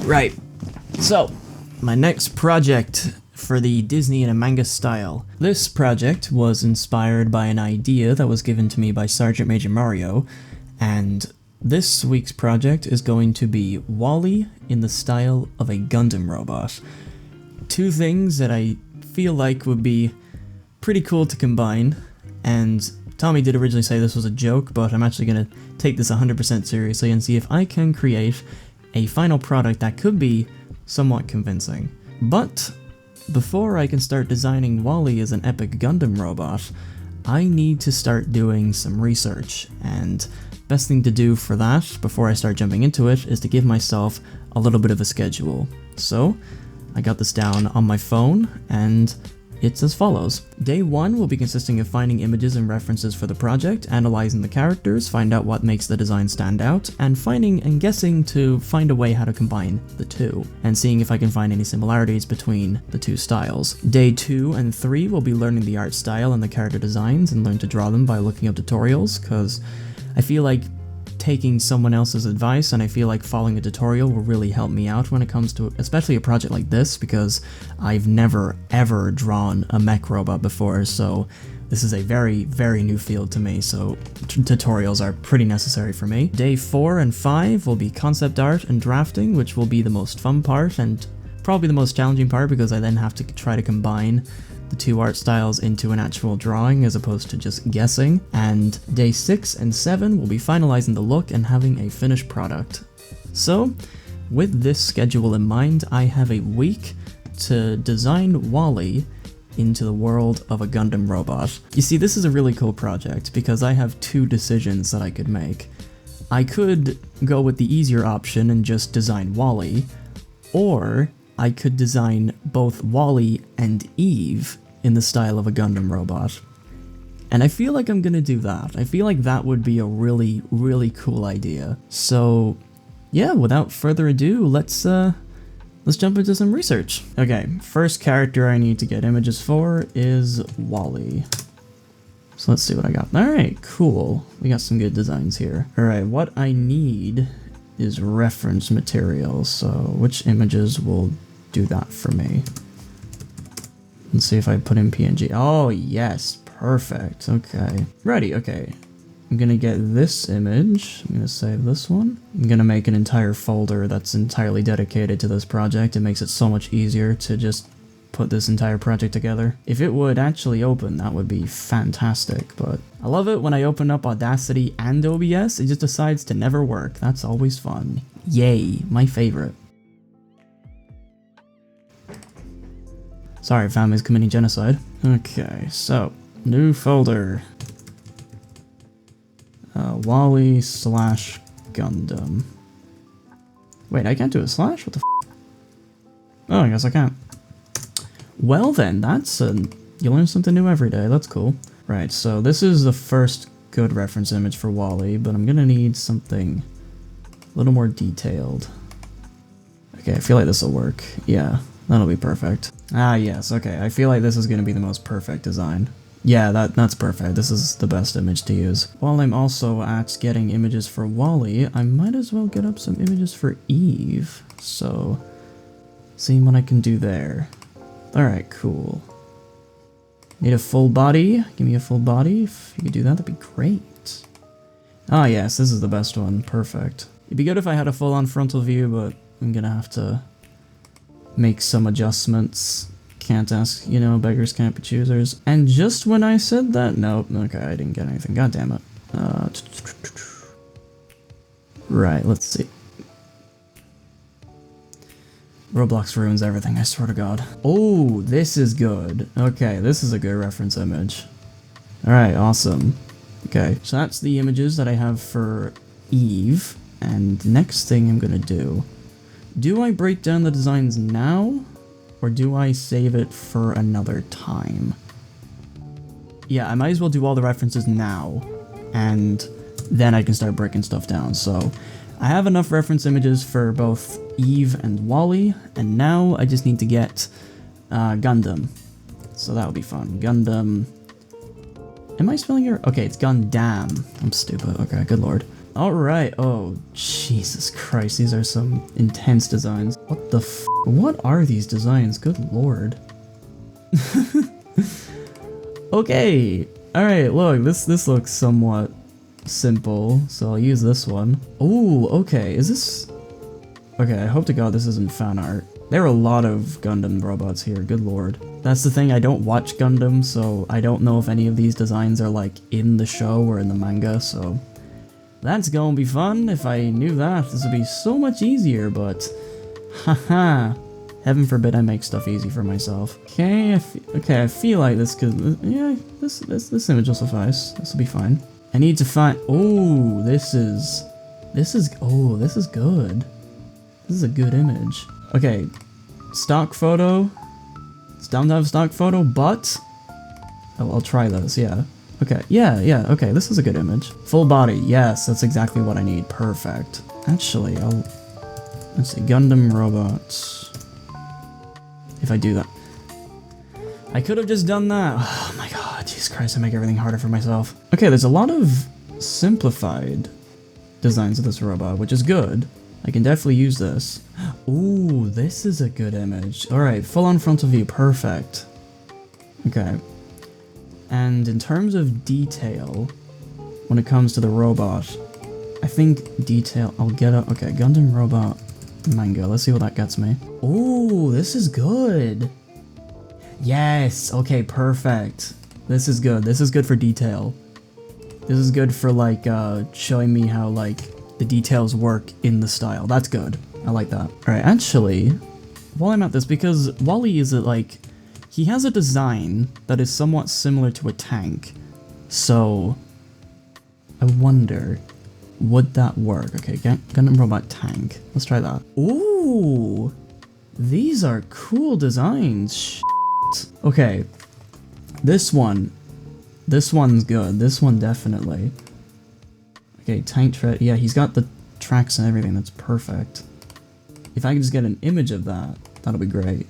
Right, so my next project for the Disney in a manga style. This project was inspired by an idea that was given to me by Sergeant Major Mario, and this week's project is going to be Wall.E in the style of a Gundam robot. Two things that I feel like would be pretty cool to combine, and Tommy did originally say this was a joke, but I'm actually going to take this 100% seriously and see if I can create a final product that could be somewhat convincing. But before I can start designing Wall.E as an epic Gundam robot, I need to start doing some research, and best thing to do for that, before I start jumping into it, is to give myself a little bit of a schedule. So, I got this down on my phone, and it's as follows. Day 1 will be consisting of finding images and references for the project, analyzing the characters, find out what makes the design stand out, and finding and guessing to find a way how to combine the two, and seeing if I can find any similarities between the two styles. Day 2 and 3 will be learning the art style and the character designs, and learn to draw them by looking up tutorials, because I feel like taking someone else's advice, and I feel like following a tutorial will really help me out when it comes to especially a project like this, because I've never ever drawn a mech robot before, so this is a very, very new field to me, so tutorials are pretty necessary for me. Day 4 and 5 will be concept art and drafting, which will be the most fun part and probably the most challenging part, because I then have to try to combine the two art styles into an actual drawing as opposed to just guessing. And day 6 and 7 will be finalizing the look and having a finished product. So, with this schedule in mind, I have a week to design Wall.E into the world of a Gundam robot. You see, this is a really cool project because I have two decisions that I could make. I could go with the easier option and just design Wall.E, or I could design both Wall.E and E.V.E in the style of a Gundam robot. And I feel like I'm gonna do that. I feel like that would be a really, really cool idea. So, yeah, without further ado, let's jump into some research. Okay, first character I need to get images for is Wall.E. So let's see what I got. Alright, cool. We got some good designs here. Alright, what I need is reference material, so which images will do that for me? Let's see if I put in PNG. Oh, yes, perfect. Okay. Ready, okay. I'm gonna get this image. I'm gonna save this one. I'm gonna make an entire folder that's entirely dedicated to this project. It makes it so much easier to just put this entire project together. If it would actually open, that would be fantastic, but I love it when I open up Audacity and OBS, it just decides to never work. That's always fun. Yay, my favorite. Sorry, family's committing genocide. Okay, so, new folder. Wall.E / Gundam. Wait, I can't do a slash? What the f? Oh, I guess I can't. Well then, that's you learn something new every day, that's cool. Right, so this is the first good reference image for Wall.E, but I'm gonna need something a little more detailed. Okay, I feel like this will work. Yeah, that'll be perfect. Ah, yes, okay, I feel like this is gonna be the most perfect design. Yeah, that's perfect. This is the best image to use. While I'm also at getting images for Wall.E, I might as well get up some images for E.V.E. So, seeing what I can do there. Alright, cool. Need a full body? Give me a full body. If you could do that, that'd be great. Ah, yes, this is the best one. Perfect. It'd be good if I had a full-on frontal view, but I'm gonna have to make some adjustments. Can't ask, you know, beggars can't be choosers. And just when I said that, nope, okay, I didn't get anything, god damn it. Right, let's see. Roblox ruins everything, I swear to god. Oh, this is good. Okay, this is a good reference image. Alright, awesome. Okay, so that's the images that I have for E.V.E, and next thing I'm gonna do I break down the designs now, or do I save it for another time? Yeah, I might as well do all the references now, and then I can start breaking stuff down. So, I have enough reference images for both E.V.E and Wall.E, and now I just need to get Gundam. So that would be fun. Gundam. Am I spelling your? Okay, it's Gundam. I'm stupid. Okay, good lord. Alright, oh, Jesus Christ, these are some intense designs. What the f- What are these designs? Good lord. Okay, alright, look, this looks somewhat simple, so I'll use this one. Oh, okay, is this... Okay, I hope to god this isn't fan art. There are a lot of Gundam robots here, good lord. That's the thing, I don't watch Gundam, so I don't know if any of these designs are like in the show or in the manga, so... That's gonna be fun. If I knew that, this would be so much easier, but... Haha. Heaven forbid I make stuff easy for myself. Okay, I feel like this could... Yeah, this image will suffice. This will be fine. I need to find... Oh, this is... Oh, this is good. This is a good image. Okay, stock photo. It's down to have stock photo, but... Oh, I'll try this, yeah. Okay, yeah, okay, this is a good image. Full body, yes, that's exactly what I need. Perfect. Actually, let's see, Gundam robots. If I do that. I could have just done that. Oh my god, Jesus Christ, I make everything harder for myself. Okay, there's a lot of simplified designs of this robot, which is good. I can definitely use this. Ooh, this is a good image. Alright, full on frontal view, perfect. Okay. And in terms of detail, when it comes to the robot, I think detail, I'll get a, okay, Gundam robot manga, let's see what that gets me. Ooh, this is good. Yes, okay, perfect. This is good for detail. This is good for like, showing me how like, the details work in the style. That's good. I like that. Alright, actually, while I'm at this, because Wall.E is like, he has a design that is somewhat similar to a tank, so I wonder, would that work? Okay, Gundam Robot Tank. Let's try that. Ooh, these are cool designs. Shit. Okay, this one's good. This one definitely. Okay, tank tread. Yeah, he's got the tracks and everything. That's perfect. If I can just get an image of that, that'll be great.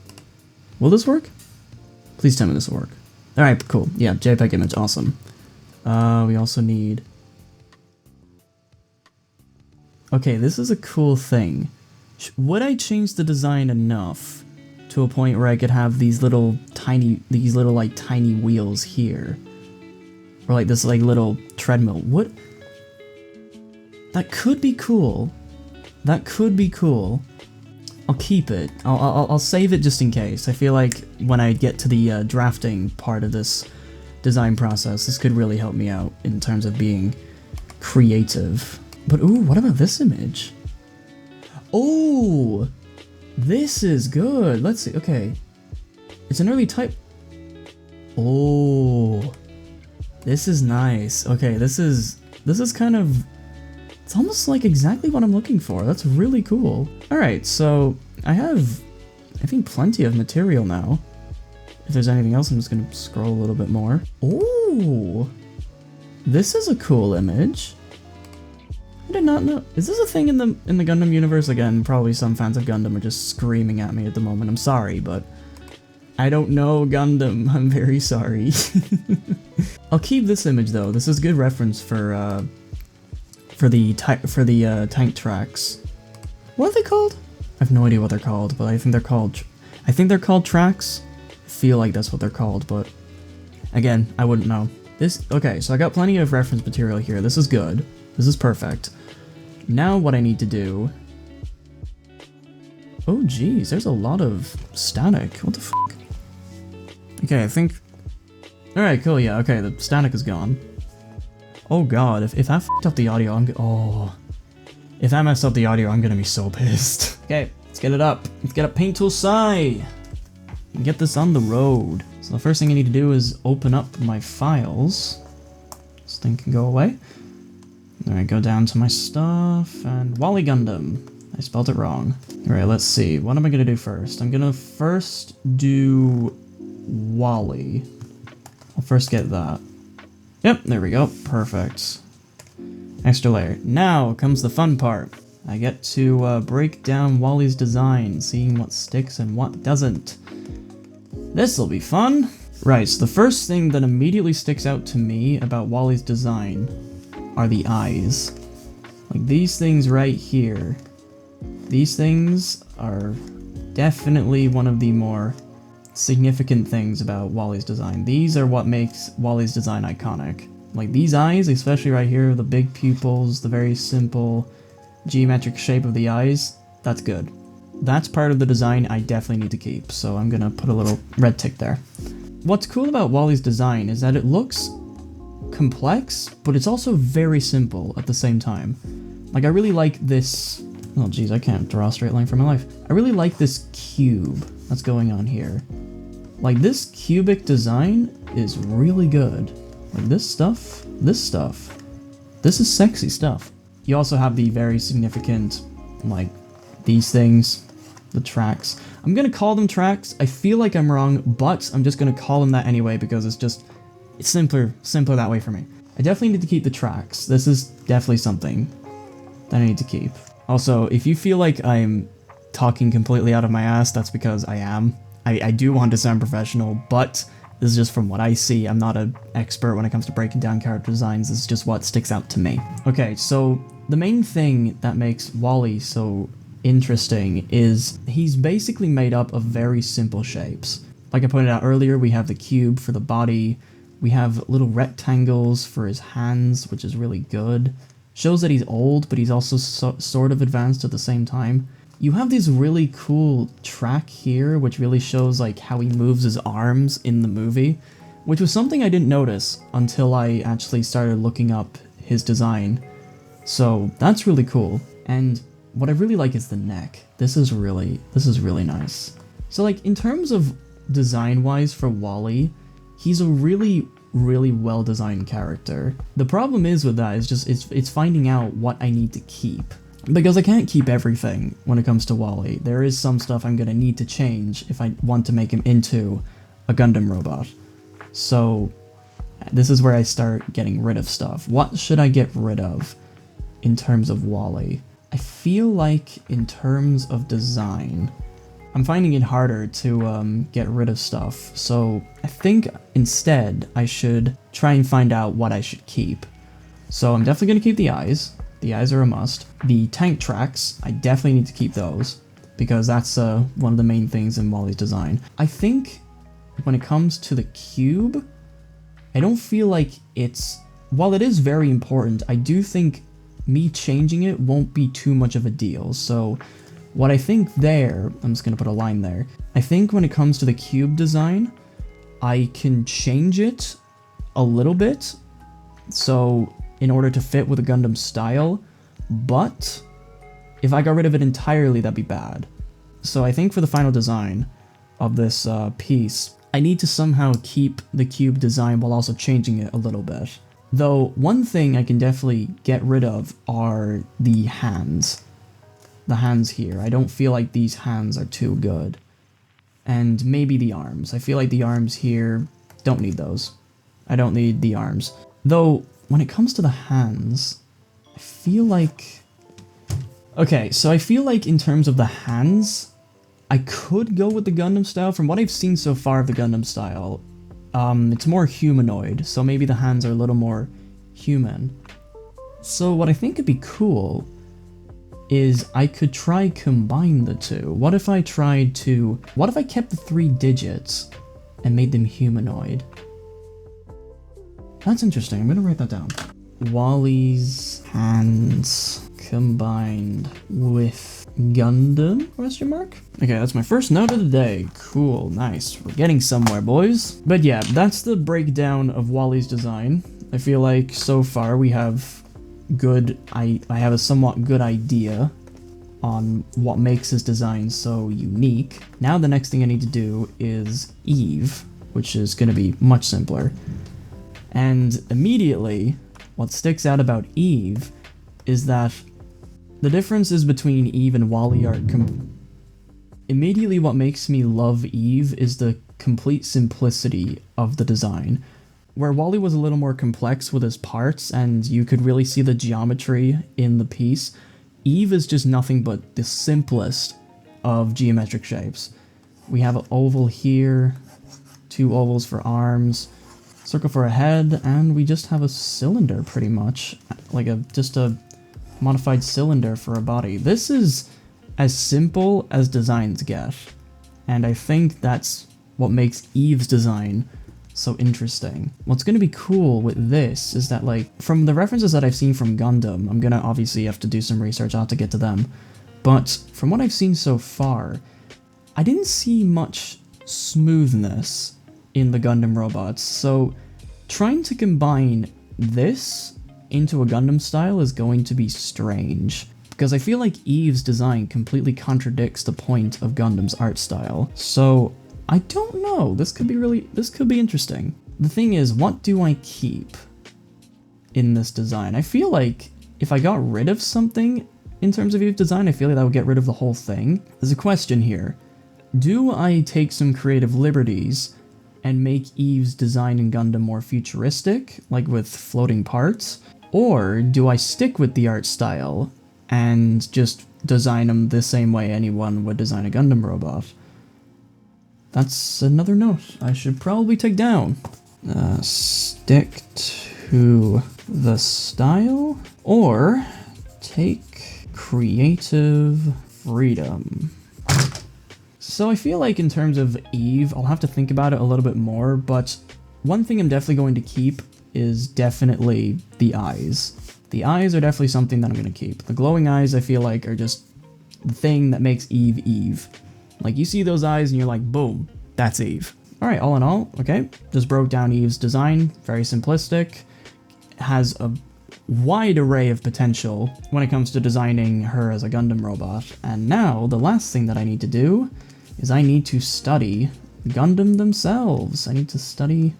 Will this work? Please tell me this will work. Alright, cool. Yeah, JPEG image, awesome. We also need... Okay, this is a cool thing. Would I change the design enough to a point where I could have these little tiny wheels here? Or like this like little treadmill? What? That could be cool. That could be cool. I'll keep it. I'll save it just in case. I feel like when I get to the drafting part of this design process, this could really help me out in terms of being creative. But ooh, what about this image? Oh, this is good. Let's see. Okay, it's an early type. Oh, this is nice. Okay, this is kind of. It's almost like exactly what I'm looking for. That's really cool. Alright, so I have, I think, plenty of material now. If there's anything else, I'm just gonna scroll a little bit more. Ooh, this is a cool image. I did not know. Is this a thing in the Gundam universe? Again, probably some fans of Gundam are just screaming at me at the moment. I'm sorry, but I don't know Gundam. I'm very sorry. I'll keep this image though. This is good reference for the tank tracks. What are they called? I have no idea what they're called, but I think they're called tracks. I feel like that's what they're called, but again, I wouldn't know. Okay, so I got plenty of reference material here. This is good. This is perfect. Now what I need to do... Oh geez, there's a lot of static. What the fuck? Okay, I think... Alright, cool, yeah, okay, the static is gone. Oh god, if I f***ed up the audio, if I messed up the audio, I'm gonna be so pissed. Okay, let's get it up. Let's get a paint tool Sai! And get this on the road. So the first thing I need to do is open up my files. This thing can go away. Alright, go down to my stuff, and Wall.E Gundam. I spelled it wrong. Alright, let's see. What am I gonna do first? I'm gonna first do Wall.E. I'll first get that. Yep, there we go. Perfect. Extra layer. Now comes the fun part. I get to break down Wall.E's design, seeing what sticks and what doesn't. This'll be fun! Right, so the first thing that immediately sticks out to me about Wall.E's design are the eyes. Like these things right here. These things are definitely one of the more significant things about Wall.E's design. These are what makes Wall.E's design iconic. Like these eyes, especially right here, the big pupils, the very simple geometric shape of the eyes, that's good. That's part of the design I definitely need to keep, so I'm gonna put a little red tick there. What's cool about Wall.E's design is that it looks complex, but it's also very simple at the same time. Like I really like this, oh geez, I can't draw a straight line for my life. I really like this cube that's going on here. Like this cubic design is really good. Like this stuff, this is sexy stuff. You also have the very significant, like these things, the tracks. I'm gonna call them tracks. I feel like I'm wrong, but I'm just gonna call them that anyway because it's simpler that way for me. I definitely need to keep the tracks. This is definitely something that I need to keep. Also, if you feel like I'm talking completely out of my ass, that's because I am. I do want to sound professional, but this is just from what I see. I'm not an expert when it comes to breaking down character designs. This is just what sticks out to me. Okay, so the main thing that makes Wall.E so interesting is he's basically made up of very simple shapes. Like I pointed out earlier, we have the cube for the body. We have little rectangles for his hands, which is really good. Shows that he's old, but he's also sort of advanced at the same time. You have this really cool track here, which really shows like how he moves his arms in the movie, which was something I didn't notice until I actually started looking up his design. So that's really cool. And what I really like is the neck. This is really nice. So like in terms of design-wise for Wall.E, he's a really well-designed character. The problem is with that is just it's finding out what I need to keep. Because I can't keep everything when it comes to Wall.E. There is some stuff I'm gonna need to change if I want to make him into a Gundam robot. So this is where I start getting rid of stuff. What should I get rid of in terms of Wall.E? I feel like in terms of design, I'm finding it harder to get rid of stuff. So I think instead I should try and find out what I should keep. So I'm definitely gonna keep the eyes. The eyes are a must. The tank tracks, I definitely need to keep those because that's one of the main things in Wall.E's design. I think when it comes to the cube, I don't feel like while it is very important, I do think me changing it won't be too much of a deal. So what I think there, I'm just gonna put a line there. I think when it comes to the cube design, I can change it a little bit. So in order to fit with a Gundam style, but if I got rid of it entirely, that'd be bad. So I think for the final design of this piece, I need to somehow keep the cube design while also changing it a little bit. Though one thing I can definitely get rid of are the hands. The hands here. I don't feel like these hands are too good. And maybe the arms. I feel like the arms here, don't need those. I don't need the arms. Though, when it comes to the hands, I feel like... Okay, so I feel like in terms of the hands, I could go with the Gundam style. From what I've seen so far of the Gundam style, it's more humanoid, so maybe the hands are a little more human. So what I think would be cool is I could try combine the two. What if I kept the 3 digits and made them humanoid? That's interesting, I'm gonna write that down. Wall.E's hands combined with Gundam, question mark? Okay, that's my first note of the day. Cool, nice. We're getting somewhere, boys. But yeah, that's the breakdown of Wall.E's design. I feel like so far we have I have a somewhat good idea on what makes his design so unique. Now the next thing I need to do is E.V.E, which is gonna be much simpler. And immediately, what sticks out about E.V.E is that the differences between E.V.E and Wall.E are immediately what makes me love E.V.E is the complete simplicity of the design. Where Wall.E was a little more complex with his parts and you could really see the geometry in the piece, E.V.E is just nothing but the simplest of geometric shapes. We have an oval here, 2 ovals for arms, circle for a head, and we just have a cylinder pretty much, like just a modified cylinder for a body. This is as simple as designs get, and I think that's what makes E.V.E.'s design so interesting. What's going to be cool with this is that, like, from the references that I've seen from Gundam, I'm gonna obviously have to do some research, I'll have to get to them, but from what I've seen so far, I didn't see much smoothness in the Gundam robots, so trying to combine this into a Gundam style is going to be strange, because I feel like E.V.E.'s design completely contradicts the point of Gundam's art style. So I don't know, this could be interesting. The thing is, what do I keep in this design? I feel like if I got rid of something in terms of E.V.E.'s design, I feel like that would get rid of the whole thing. There's a question here. Do I take some creative liberties and make E.V.E.'s design in Gundam more futuristic, like with floating parts? Or do I stick with the art style and just design them the same way anyone would design a Gundam robot? That's another note I should probably take down. Stick to the style or take creative freedom. So I feel like in terms of E.V.E., I'll have to think about it a little bit more, but one thing I'm definitely going to keep is definitely the eyes. The eyes are definitely something that I'm going to keep. The glowing eyes, I feel like, are just the thing that makes E.V.E. E.V.E. Like, you see those eyes and you're like, boom, that's E.V.E. Alright, all in all, okay, just broke down E.V.E.'s design, very simplistic, has a wide array of potential when it comes to designing her as a Gundam robot, and now the last thing that I need to do is I need to study Gundam themselves. I need to study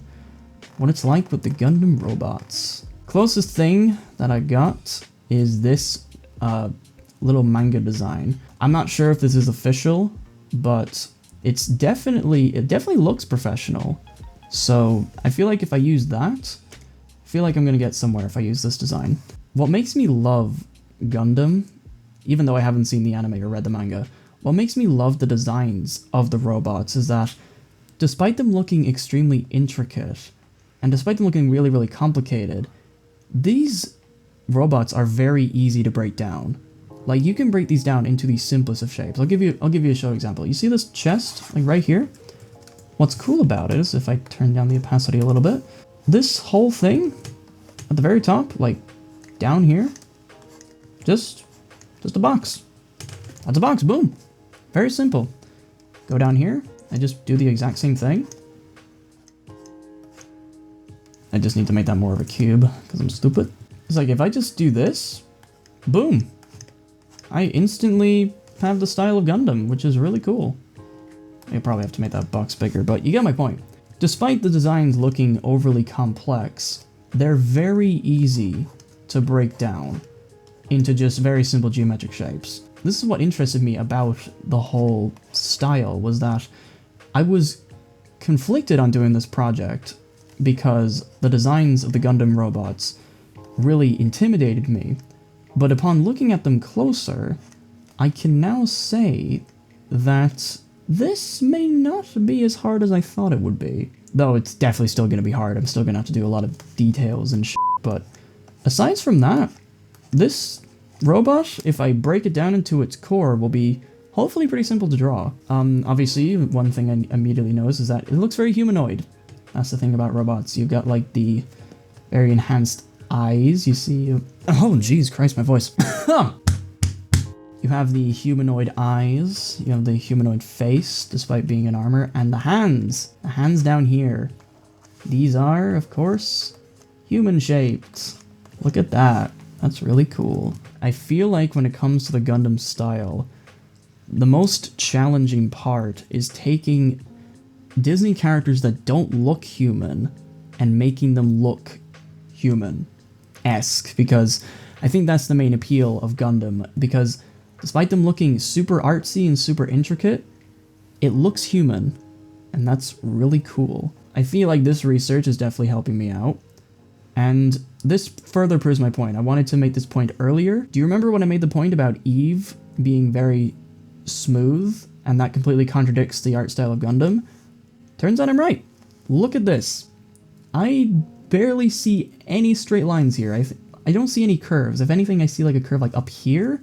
what it's like with the Gundam robots. Closest thing that I got is this little manga design. I'm not sure if this is official, but it definitely looks professional. So I feel like if I use that, I feel like I'm gonna get somewhere if I use this design. What makes me love Gundam, even though I haven't seen the anime or read the manga, what makes me love the designs of the robots is that despite them looking extremely intricate, and despite them looking really, really complicated, these robots are very easy to break down. Like, you can break these down into the simplest of shapes. I'll give you a show example. You see this chest, like right here? What's cool about it is, if I turn down the opacity a little bit, this whole thing at the very top, like down here, just a box. That's a box, boom. Very simple. Go down here, I just do the exact same thing. I just need to make that more of a cube, because I'm stupid. It's like, if I just do this, boom. I instantly have the style of Gundam, which is really cool. I probably have to make that box bigger, but you get my point. Despite the designs looking overly complex, they're very easy to break down into just very simple geometric shapes. This is what interested me about the whole style, was that I was conflicted on doing this project because the designs of the Gundam robots really intimidated me, but upon looking at them closer, I can now say that this may not be as hard as I thought it would be. Though it's definitely still going to be hard, I'm still going to have to do a lot of details and shit, but aside from that, this robot, if I break it down into its core, will be hopefully pretty simple to draw. Obviously, one thing I immediately notice is that it looks very humanoid. That's the thing about robots. You've got, like, the very enhanced eyes. You see... Oh, jeez Christ, my voice. You have the humanoid eyes. You have the humanoid face, despite being in armor. And the hands. The hands down here. These are, of course, human-shaped. Look at that. That's really cool. I feel like when it comes to the Gundam style, the most challenging part is taking Disney characters that don't look human and making them look human-esque, because I think that's the main appeal of Gundam, because despite them looking super artsy and super intricate, it looks human, and that's really cool. I feel like this research is definitely helping me out, and this further proves my point. I wanted to make this point earlier. Do you remember when I made the point about E.V.E. being very smooth, and that completely contradicts the art style of Gundam? Turns out I'm right. Look at this. I barely see any straight lines here. I don't see any curves. If anything, I see like a curve like up here.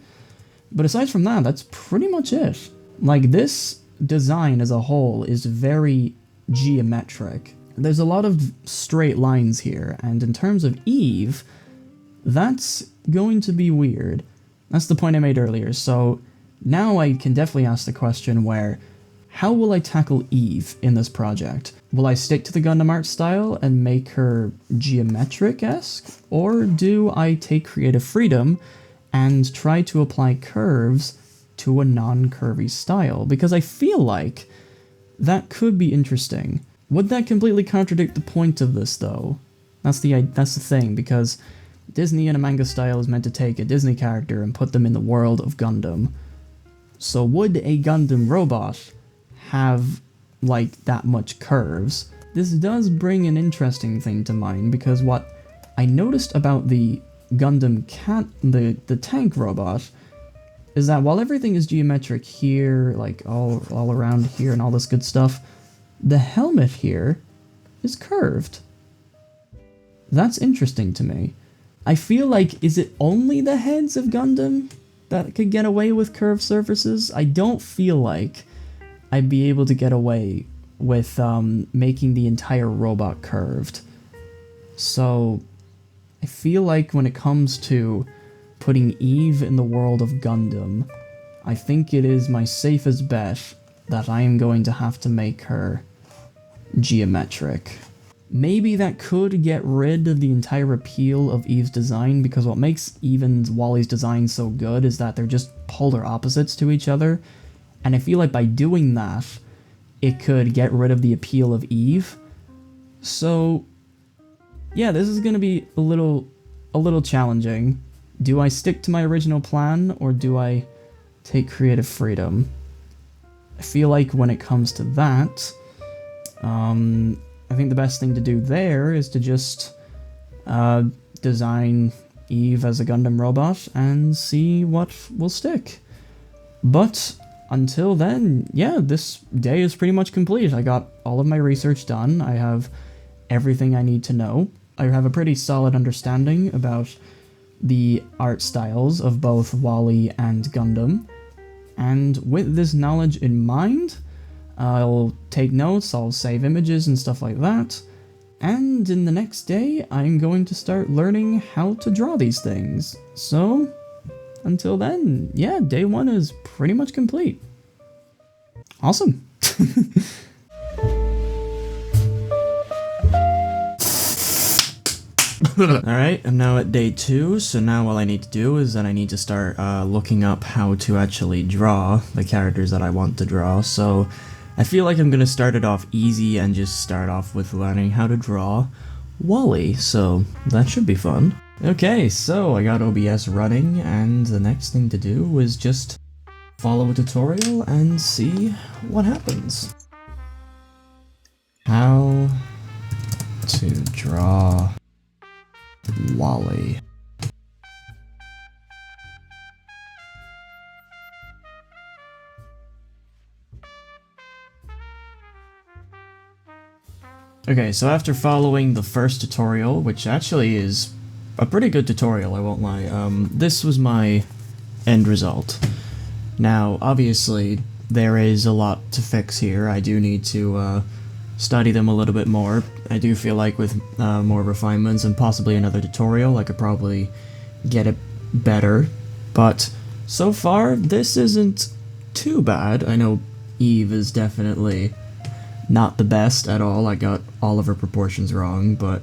But aside from that, that's pretty much it. Like, this design as a whole is very geometric. There's a lot of straight lines here, and in terms of E.V.E, that's going to be weird. That's the point I made earlier, so now I can definitely ask the question where, how will I tackle E.V.E in this project? Will I stick to the Gundam art style and make her geometric-esque, or do I take creative freedom and try to apply curves to a non-curvy style? Because I feel like that could be interesting. Would that completely contradict the point of this, though? That's the thing, because Disney in a manga style is meant to take a Disney character and put them in the world of Gundam. So would a Gundam robot have, like, that much curves? This does bring an interesting thing to mind, because what I noticed about the Gundam the tank robot, is that while everything is geometric here, like all around here and all this good stuff, the helmet here is curved. That's interesting to me. I feel like, is it only the heads of Gundam that could get away with curved surfaces? I don't feel like I'd be able to get away with making the entire robot curved. So I feel like when it comes to putting E.V.E in the world of Gundam, I think it is my safest bet that I am going to have to make her geometric. Maybe that could get rid of the entire appeal of E.V.E's design, because what makes E.V.E and Wall.E's design so good is that they're just polar opposites to each other, and I feel like by doing that, it could get rid of the appeal of E.V.E. So yeah, this is gonna be a little challenging. Do I stick to my original plan, or do I take creative freedom? I feel like when it comes to that, I think the best thing to do there is to just design E.V.E as a Gundam robot and see what will stick. But until then, yeah, this day is pretty much complete. I got all of my research done. I have everything I need to know. I have a pretty solid understanding about the art styles of both Wall.E and Gundam. And with this knowledge in mind, I'll take notes, I'll save images and stuff like that, and in the next day, I'm going to start learning how to draw these things. So, until then, yeah, day 1 is pretty much complete. Awesome! Alright, I'm now at day 2, so now all I need to do is that I need to start looking up how to actually draw the characters that I want to draw, so I feel like I'm gonna start it off easy and just start off with learning how to draw Wall.E, so that should be fun. Okay, so I got OBS running, and the next thing to do is just follow a tutorial and see what happens. How to draw Wall.E. Okay, so after following the first tutorial, which actually is a pretty good tutorial, I won't lie, this was my end result. Now, obviously, there is a lot to fix here. I do need to study them a little bit more. I do feel like with more refinements and possibly another tutorial, I could probably get it better. But so far, this isn't too bad. I know E.V.E is definitely not the best at all. I got all of her proportions wrong, but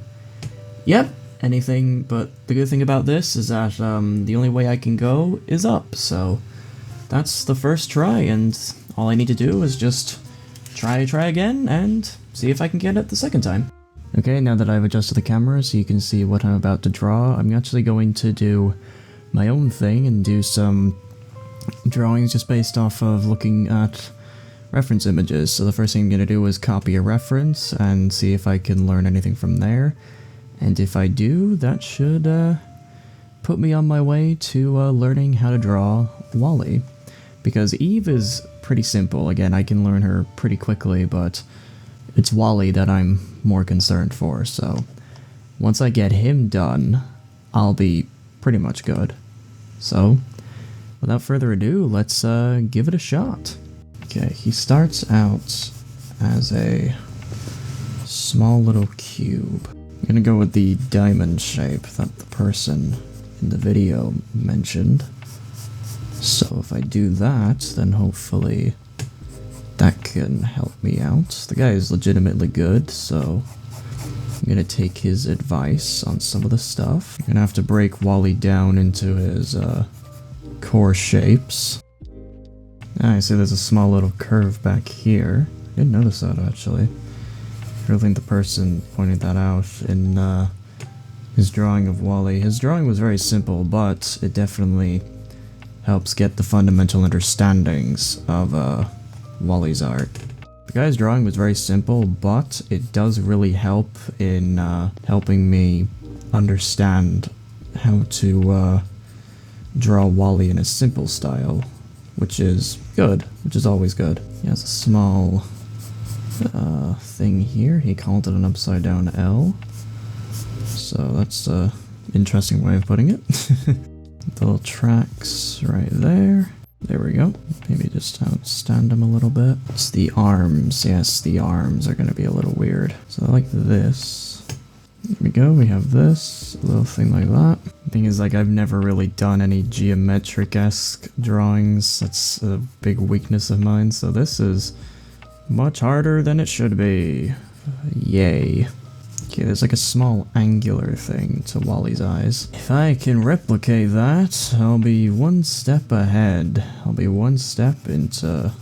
yep, anything but the good thing about this is that the only way I can go is up, so that's the first try, and all I need to do is just try again and see if I can get it the second time. Okay, now that I've adjusted the camera so you can see what I'm about to draw, I'm actually going to do my own thing and do some drawings just based off of looking at reference images. So the first thing I'm going to do is copy a reference and see if I can learn anything from there. And if I do, that should put me on my way to learning how to draw Wall.E. Because E.V.E is pretty simple. Again, I can learn her pretty quickly, but it's Wall.E that I'm more concerned for. So once I get him done, I'll be pretty much good. So, without further ado, let's give it a shot. Okay, he starts out as a small little cube. I'm gonna go with the diamond shape that the person in the video mentioned. So if I do that, then hopefully that can help me out. The guy is legitimately good, so I'm gonna take his advice on some of the stuff. I'm gonna have to break Wall.E down into his core shapes. I see there's a small little curve back here. Didn't notice that actually. I don't think the person pointed that out in his drawing of Wall.E. His drawing was very simple, but it definitely helps get the fundamental understandings of Wall.E's art. The guy's drawing was very simple, but it does really help in helping me understand how to draw Wall.E in a simple style, which is good, which is always good. He has a small thing here. He called it an upside down L. So that's an interesting way of putting it. The little tracks right there. There we go. Maybe just outstand them a little bit. It's the arms. Yes, the arms are going to be a little weird. So like this. There we go. We have this. A little thing like that. The thing is, like, I've never really done any geometric-esque drawings. That's a big weakness of mine. So this is much harder than it should be. Yay. Okay, there's like a small angular thing to Wall.E's eyes. If I can replicate that, I'll be one step ahead. I'll be one step into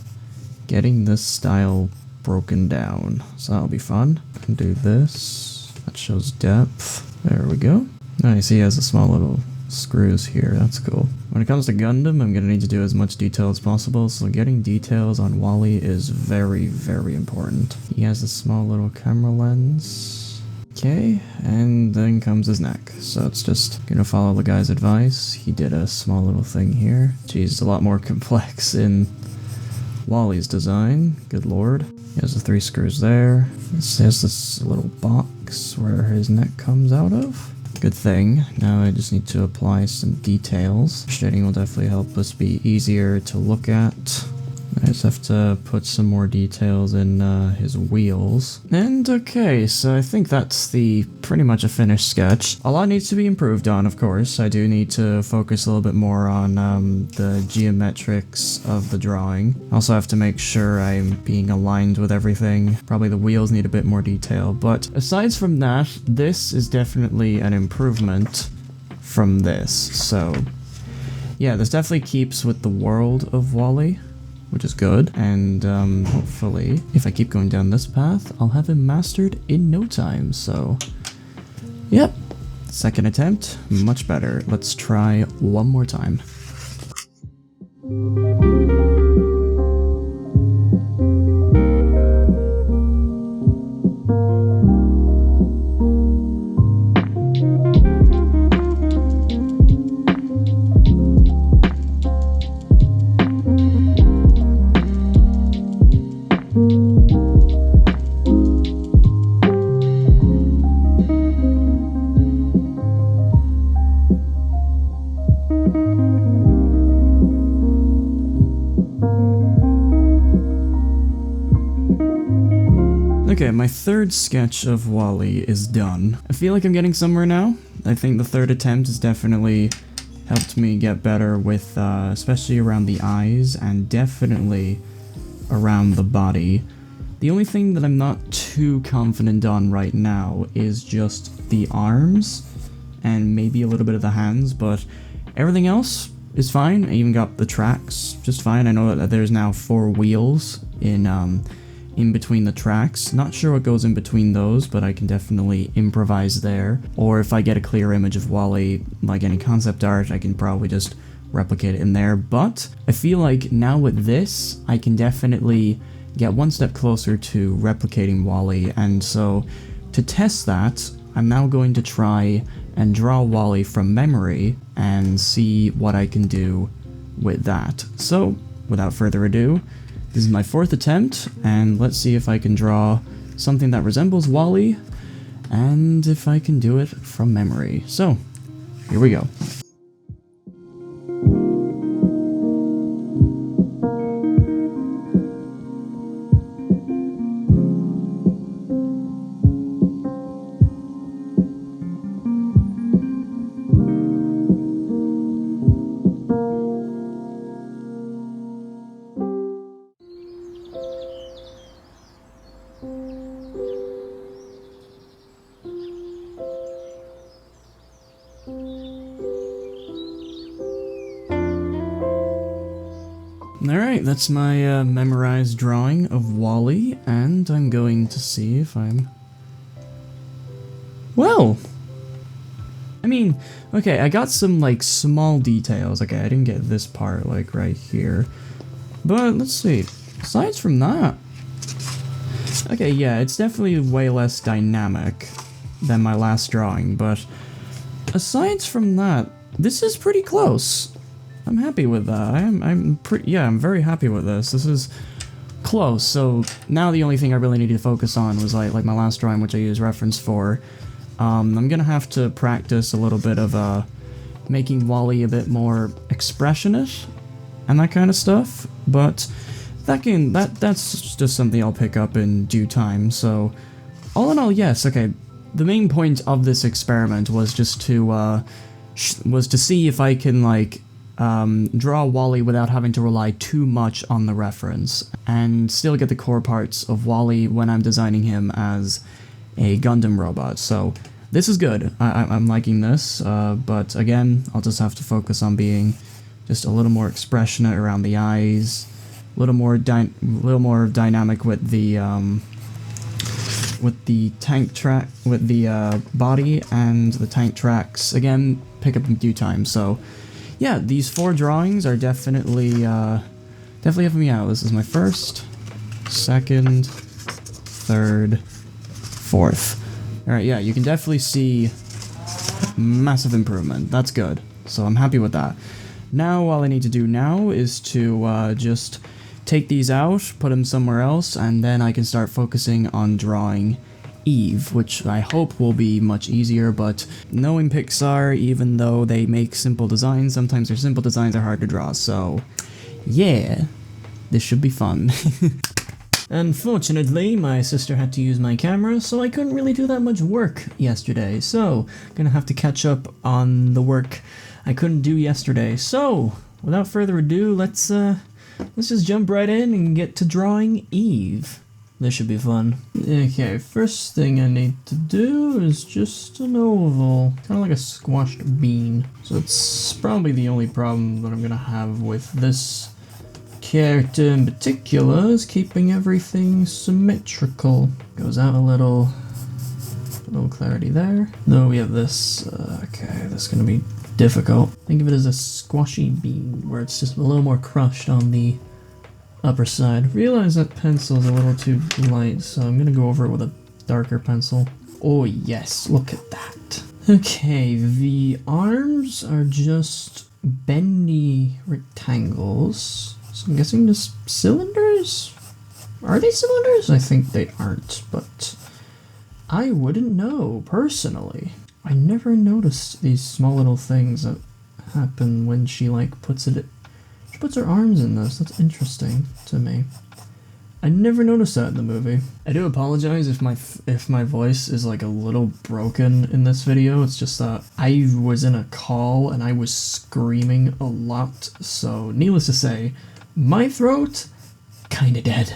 getting this style broken down. So that'll be fun. I can do this. That shows depth. There we go. Nice, he has a small little screws here. That's cool. When it comes to Gundam, I'm gonna need to do as much detail as possible, so getting details on Wall.E is very, very important. He has a small little camera lens. Okay, and then comes his neck. So it's just gonna follow the guy's advice. He did a small little thing here. Geez, it's a lot more complex in Wall.E's design. Good lord. He has the 3 screws there. He has this little box where his neck comes out of. Good thing. Now I just need to apply some details. Shading will definitely help us be easier to look at. I just have to put some more details in his wheels. And okay, so I think that's pretty much a finished sketch. A lot needs to be improved on, of course. I do need to focus a little bit more on the geometrics of the drawing. Also have to make sure I'm being aligned with everything. Probably the wheels need a bit more detail, but aside from that, this is definitely an improvement from this. So yeah, this definitely keeps with the world of Wall.E, which is good, and hopefully, if I keep going down this path, I'll have him mastered in no time, so yep. Second attempt, much better. Let's try one more time. Okay, my third sketch of Wall.E is done. I feel like I'm getting somewhere now. I think the third attempt has definitely helped me get better with, especially around the eyes, and definitely around the body. The only thing that I'm not too confident on right now is just the arms, and maybe a little bit of the hands, but everything else is fine. I even got the tracks just fine. I know that there's now 4 wheels in between the tracks. Not sure what goes in between those, but I can definitely improvise there. Or if I get a clear image of Wall.E, like any concept art, I can probably just replicate it in there. But I feel like now with this, I can definitely get one step closer to replicating Wall.E, and so to test that, I'm now going to try and draw Wall.E from memory and see what I can do with that. So, without further ado, this is my 4th attempt, and let's see if I can draw something that resembles Wall.E, and if I can do it from memory. So, here we go. Alright, that's my memorized drawing of Wall.E, and I'm going to see if I'm... Well! I mean, okay, I got some, like, small details. Okay, I didn't get this part, like, right here. But, let's see. Aside from that... Okay, yeah, it's definitely way less dynamic than my last drawing, but... Aside from that, this is pretty close. I'm happy with that. I'm very happy with this. This is close. So now the only thing I really needed to focus on was like my last drawing, which I used reference for. I'm gonna have to practice a little bit of making Wall.E a bit more expressionate and that kind of stuff. But that's just something I'll pick up in due time. So all in all, yes. Okay. The main point of this experiment was just to see if I can like. Draw Wall.E without having to rely too much on the reference, and still get the core parts of Wall.E when I'm designing him as a Gundam robot. So this is good. I'm liking this, but again, I'll just have to focus on being just a little more expressionate around the eyes, a little more dynamic with the body and the tank tracks. Again, pick up in due time. So. Yeah, these 4 drawings are definitely helping me out. This is my first, second, third, fourth. Alright, yeah, you can definitely see massive improvement. That's good. So I'm happy with that. Now, all I need to do now is to just take these out, put them somewhere else, and then I can start focusing on drawing E.V.E, which I hope will be much easier, but knowing Pixar, even though they make simple designs, sometimes their simple designs are hard to draw, so yeah, this should be fun. Unfortunately, my sister had to use my camera, so I couldn't really do that much work yesterday, so gonna have to catch up on the work I couldn't do yesterday. So, without further ado, let's just jump right in and get to drawing E.V.E. This should be fun. Okay, first thing I need to do is just an oval. Kind of like a squashed bean. So it's probably the only problem that I'm gonna have with this character in particular is keeping everything symmetrical. Goes out a little clarity there. Though we have this, okay, this is gonna be difficult. Think of it as a squashy bean, where it's just a little more crushed on the upper side. Realize that pencil is a little too light, so I'm gonna go over it with a darker pencil. Oh yes, look at that. Okay, the arms are just bendy rectangles. So I'm guessing just cylinders? Are they cylinders? I think they aren't, but I wouldn't know, personally. I never noticed these small little things that happen when she like puts her arms in this. That's interesting to me. I never noticed that in the movie. I do apologize if my voice is like a little broken in this video. It's just that I was in a call and I was screaming a lot. So needless to say, my throat kinda dead.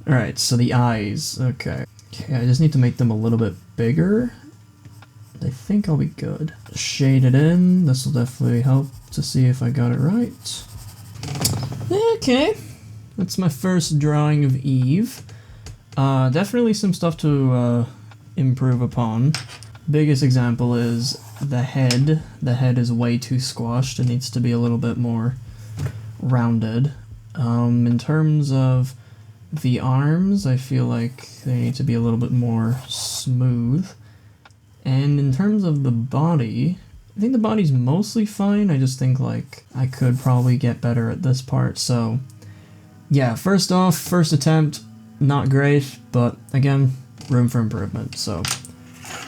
Alright, so the eyes. Okay, I just need to make them a little bit bigger. I think I'll be good. Shade it in. This will definitely help to see if I got it right. Okay, that's my first drawing of E.V.E. Definitely some stuff to improve upon. Biggest example is the head. The head is way too squashed. It needs to be a little bit more rounded. In terms of the arms, I feel like they need to be a little bit more smooth. And in terms of the body, I think the body's mostly fine. I just think like I could probably get better at this part. So yeah, first off, first attempt, not great, but again, room for improvement. So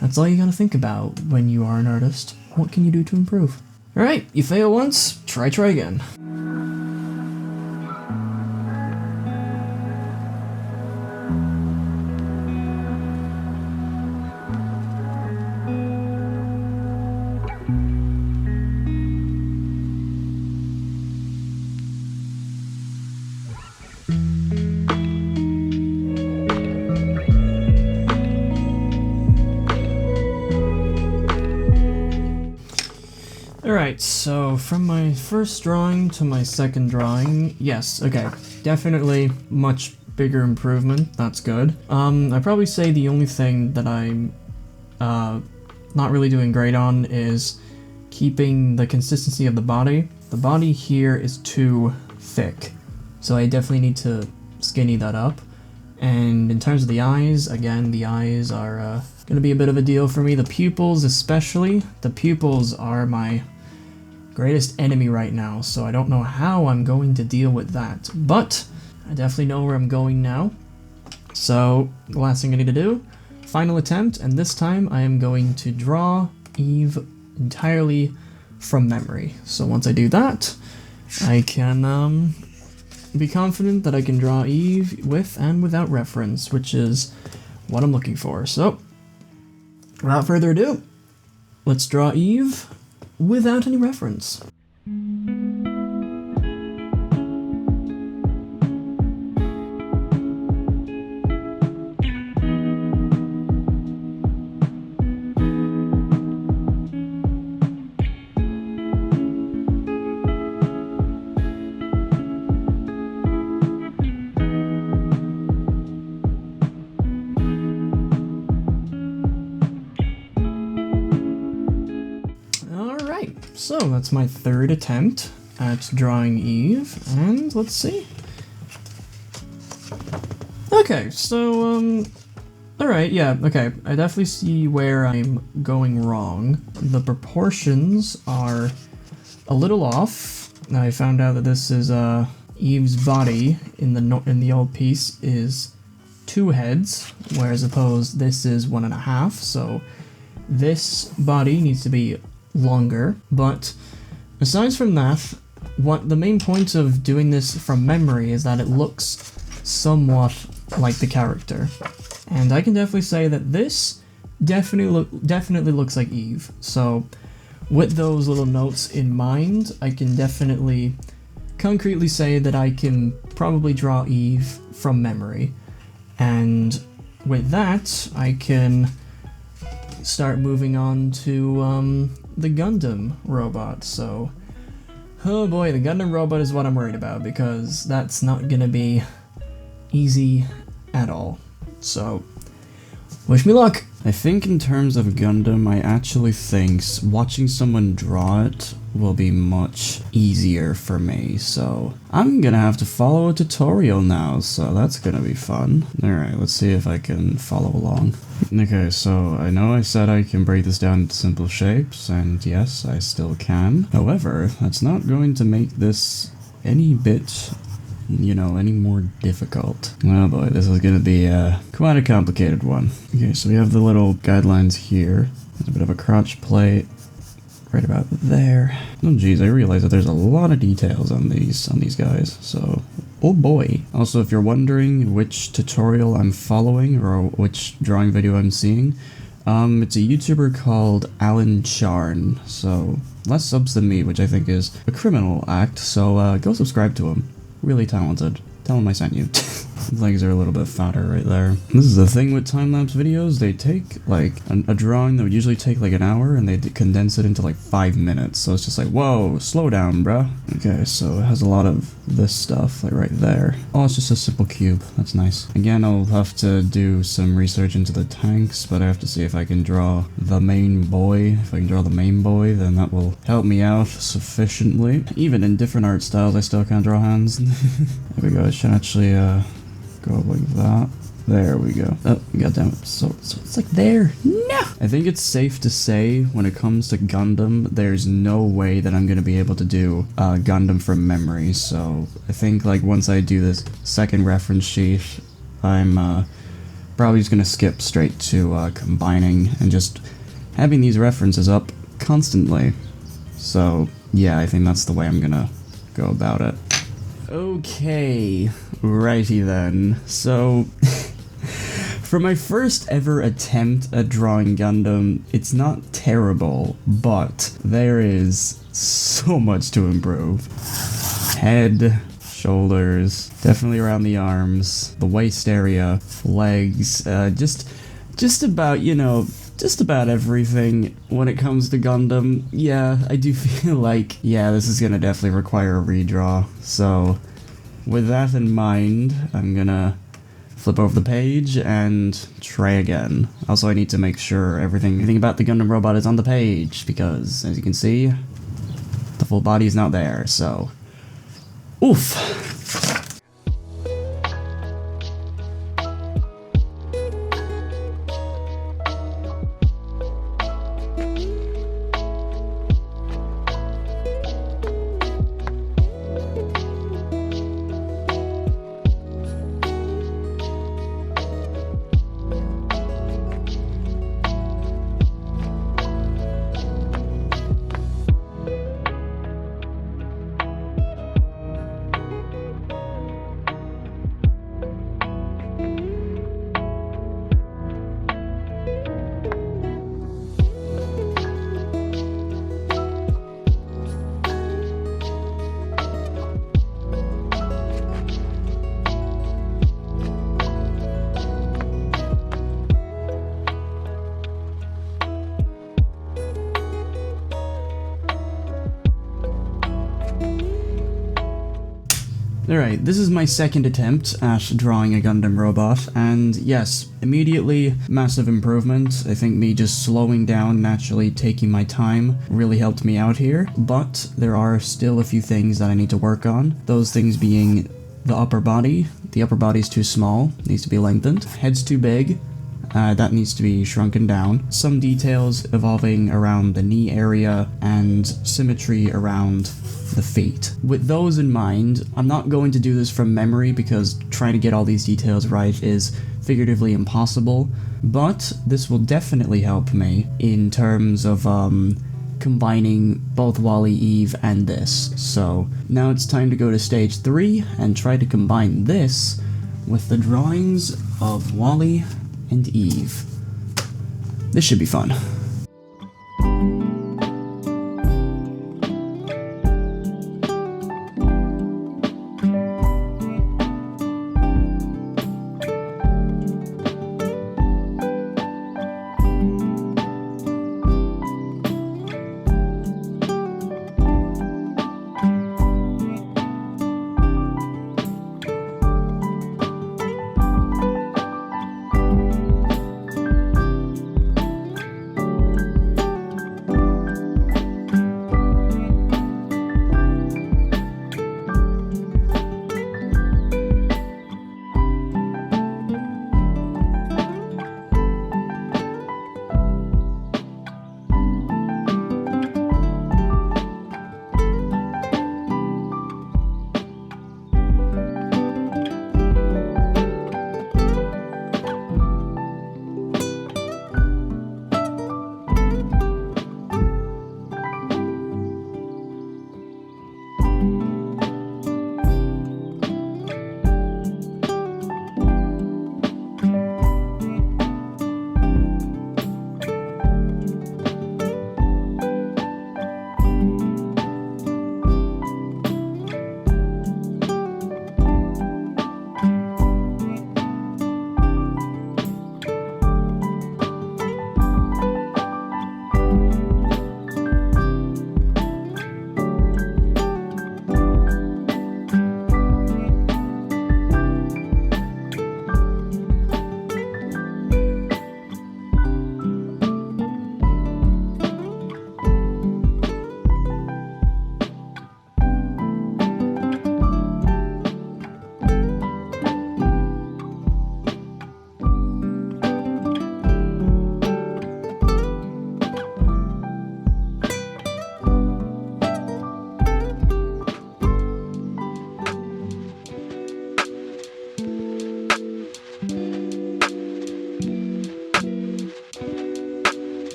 that's all you gotta think about when you are an artist. what can you do to improve? Alright, you fail once, try again. Alright, so from my first drawing to my second drawing, yes, okay, definitely much bigger improvement, that's good. I'd probably say the only thing that I'm not really doing great on is keeping the consistency of the body. The body here is too thick, so I definitely need to skinny that up. And in terms of the eyes, again, the eyes are gonna be a bit of a deal for me. The pupils especially, the pupils are my greatest enemy right now, so I don't know how I'm going to deal with that, but I definitely know where I'm going now. So the last thing I need to do, final attempt, and this time I am going to draw E.V.E. entirely from memory. So once I do that, I can be confident that I can draw E.V.E. with and without reference, which is what I'm looking for. So without further ado, let's draw E.V.E. without any reference. So that's my third attempt at drawing E.V.E., and let's see. Okay, so, alright, yeah, okay, I definitely see where I'm going wrong. The proportions are a little off. I found out that this is, E.V.E.'s body in the old piece is 2 heads, whereas opposed this is 1.5, so this body needs to be longer, but aside from that, what the main point of doing this from memory is that it looks somewhat like the character, and I can definitely say that this definitely looks like E.V.E. So with those little notes in mind, I can definitely concretely say that I can probably draw E.V.E. from memory, and with that I can start moving on to the Gundam robot. So, oh boy, the Gundam robot is what I'm worried about, because that's not gonna be easy at all. So, wish me luck! I think in terms of Gundam, I actually think watching someone draw it will be much easier for me, so I'm gonna have to follow a tutorial now, so that's gonna be fun. Alright, let's see if I can follow along. Okay, so I know I said I can break this down into simple shapes, and yes, I still can. However, that's not going to make this any bit, you know, any more difficult. Oh boy, this is gonna be quite a complicated one. Okay, so we have the little guidelines here. There's a bit of a crotch plate right about there. Oh geez, I realize that there's a lot of details on these guys, so oh boy. Also, if you're wondering which tutorial I'm following or which drawing video I'm seeing, it's a YouTuber called Alan Charn, so less subs than me, which I think is a criminal act, so go subscribe to him. Really talented. Tell him I sent you. His legs are a little bit fatter right there. This is the thing with time-lapse videos, they take, like, a drawing that would usually take like an hour, and they condense it into like 5 minutes, so it's just like, whoa, slow down, bruh. Okay, so it has a lot of this stuff, like right there. Oh, it's just a simple cube, that's nice. Again, I'll have to do some research into the tanks, but I have to see if I can draw the main boy. If I can draw the main boy, then that will help me out sufficiently. Even in different art styles, I still can't draw hands. There we go, I should actually, go like that. There we go. Oh, goddammit. So it's like there. No! I think it's safe to say, when it comes to Gundam, there's no way that I'm gonna be able to do Gundam from memory, so I think, like, once I do this second reference sheet, I'm probably just gonna skip straight to combining and just having these references up constantly. So, yeah, I think that's the way I'm gonna go about it. Okay, righty then. So, for my first ever attempt at drawing Gundam, it's not terrible, but there is so much to improve. Head, shoulders, definitely around the arms, the waist area, legs, just about, you know, just about everything when it comes to Gundam. Yeah, I do feel like, yeah, this is gonna definitely require a redraw. So, with that in mind, I'm gonna flip over the page and try again. Also, I need to make sure everything about the Gundam robot is on the page, because, as you can see, the full body is not there, so... Oof! Alright, this is my second attempt at drawing a Gundam robot, and yes, immediately, massive improvement. I think me just slowing down, naturally taking my time, really helped me out here, but there are still a few things that I need to work on. Those things being the upper body. The upper body's too small, needs to be lengthened. Head's too big, that needs to be shrunken down. Some details evolving around the knee area, and symmetry around the feet. With those in mind, I'm not going to do this from memory because trying to get all these details right is figuratively impossible, but this will definitely help me in terms of combining both Wall.E, E.V.E, and this. So now it's time to go to stage 3 and try to combine this with the drawings of Wall.E and E.V.E. This should be fun.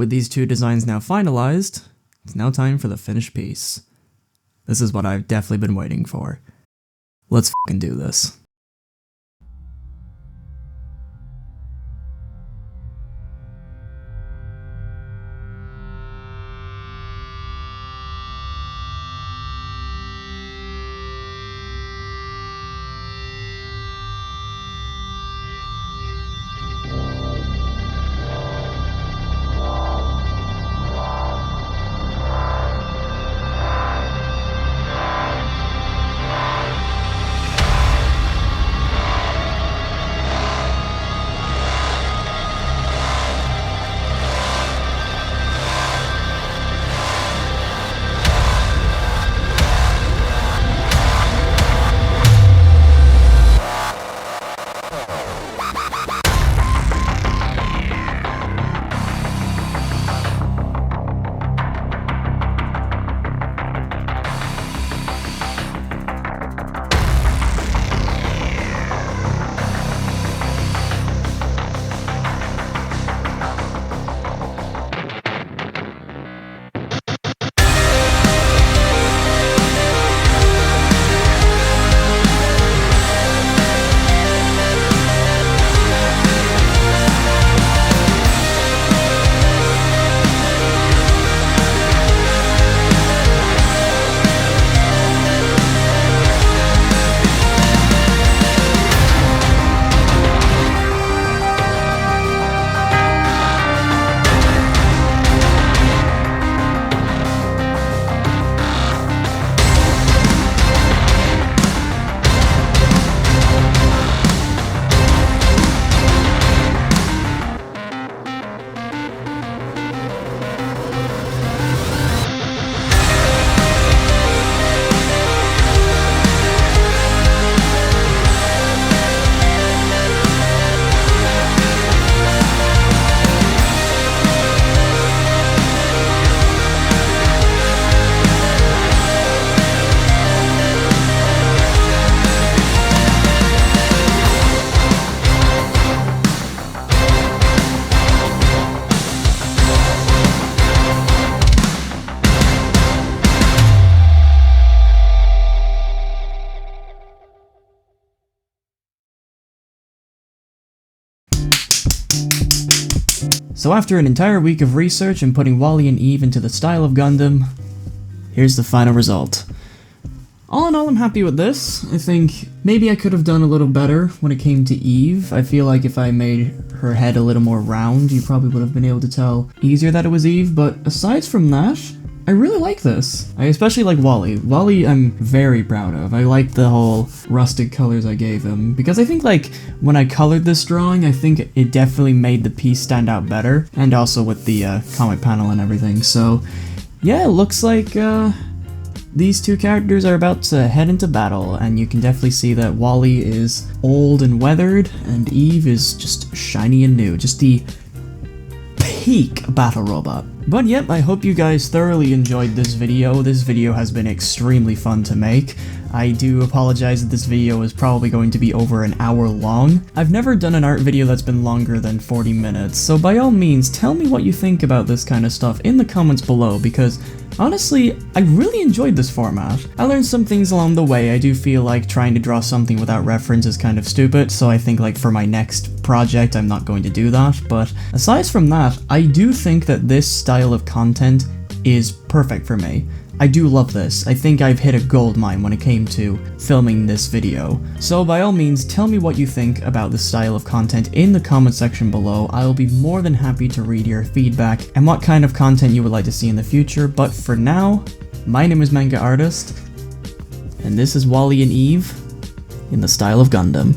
With these two designs now finalized, it's now time for the finished piece. This is what I've definitely been waiting for. Let's fucking do this. So after an entire week of research and putting Wall.E and E.V.E into the style of Gundam, here's the final result. All in all, I'm happy with this. I think maybe I could have done a little better when it came to E.V.E. I feel like if I made her head a little more round, you probably would have been able to tell easier that it was E.V.E, but aside from that, I really like this. I especially like Wall.E. Wall.E I'm very proud of. I like the whole rustic colors I gave him, because I think like when I colored this drawing, I think it definitely made the piece stand out better, and also with the comic panel and everything. So yeah, it looks like these two characters are about to head into battle, and you can definitely see that Wall.E is old and weathered, and E.V.E is just shiny and new. Just the peak battle robot. But yep, I hope you guys thoroughly enjoyed this video. This video has been extremely fun to make. I do apologize that this video is probably going to be over an hour long. I've never done an art video that's been longer than 40 minutes, so by all means, tell me what you think about this kind of stuff in the comments below, because honestly, I really enjoyed this format. I learned some things along the way. I do feel like trying to draw something without reference is kind of stupid, so I think like for my next project I'm not going to do that, but aside from that, I do think that this style of content is perfect for me. I do love this. I think I've hit a goldmine when it came to filming this video. So by all means, tell me what you think about this style of content in the comment section below. I will be more than happy to read your feedback and what kind of content you would like to see in the future. But for now, my name is Manga Artist, and this is Wall.E and E.V.E in the style of Gundam.